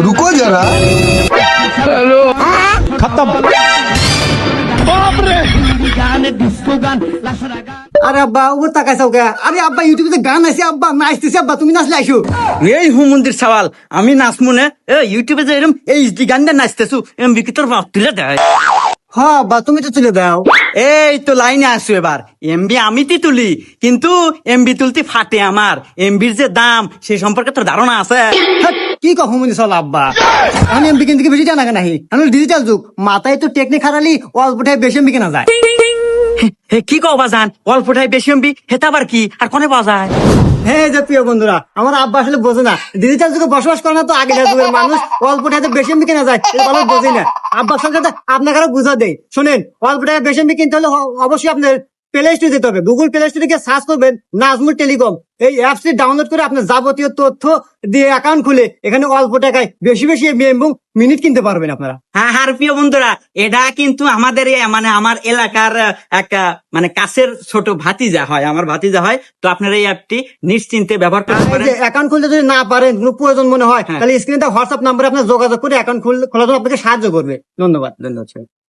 रुको जरा खत्म। আরে আব্বা ও তাকাইছাও কে? আরে আব্বা ইউটিউবে গান আছে আব্বা, নাচতেছে আব্বা, তুমি নাচলে আইসো। এই হুমন্দির সওয়াল আমি নাচমু না ইউটিউবে যে এরম এইচডি গান দিয়ে নাচতেছু এমবি কি তোর বাপ তুলে দেয়? হ্যাঁ আব্বা তুমি তো তুলে দাও। এই তো লাইনে আসো এবার। এমবি আমি তুলি, কিন্তু এমবি তুলতে ফাটে আমার। এমবির যে দাম সে সম্পর্কে তোর ধারণা আছে? হ্যাট, কি কহ মনি চল আব্বা, আমি এমবি কিনতে বেশি জানা নাহি, আমি ডিজিটাল যুগ, মাথায় তো টেকনিক হারালি অল্পটাই বেশি এমবি কেনা যায়। হে কি কও বাজান, অল্পটাই বেশি এমবি হেতা আবার কি আর কোনে পাওয়া যায়? হ্যাঁ যে প্রিয় বন্ধুরা, আমার আব্বা আসলে বোঝে না, ডিজিটাল যুগে বসবাস করে না তো আগের যুগের মানুষ অল্পটাই বেশি এমবি কেনা যায়, এটা ভালো বোঝে না। আব্বার সঙ্গে আপনাকে আরো বুঝা দেয়, শোনেন, অল্পটাই বেশি এমবি কিনতে হলে অবশ্যই আপনার প্লে স্টোরে যেতে হবে, গুগল প্লে স্টোরে গিয়ে সার্চ করবেন নাজমুল টেলিকম, এই অ্যাপসটি ডাউনলোড করে আপনার যাবতীয় তথ্য দিয়ে অ্যাকাউন্ট খুলে এখানে অল্প টাকায় বেশি বেশি এমবি এবং মিনিট কিনতে পারবেন আপনারা। হ্যাঁ হ্যাঁ প্রিয় বন্ধুরা, এটা কিন্তু আমাদের মানে আমার এলাকার একটা মানে কাছের ছোট ভাতিজা হয়, আমার ভাতিজা হয়। তো আপনারা এই অ্যাপটি নিশ্চিন্তে ব্যবহার করতে পারেন। অ্যাকাউন্ট খুলতে যদি না পারেন, কোনো প্রয়োজন মনে হয়, তাহলে স্ক্রিনে হোয়াটসঅ্যাপ নাম্বারে আপনার যোগাযোগ করে অ্যাকাউন্ট খোলার জন্য আপনাকে সাহায্য করবে। ধন্যবাদ। ধন্যবাদ।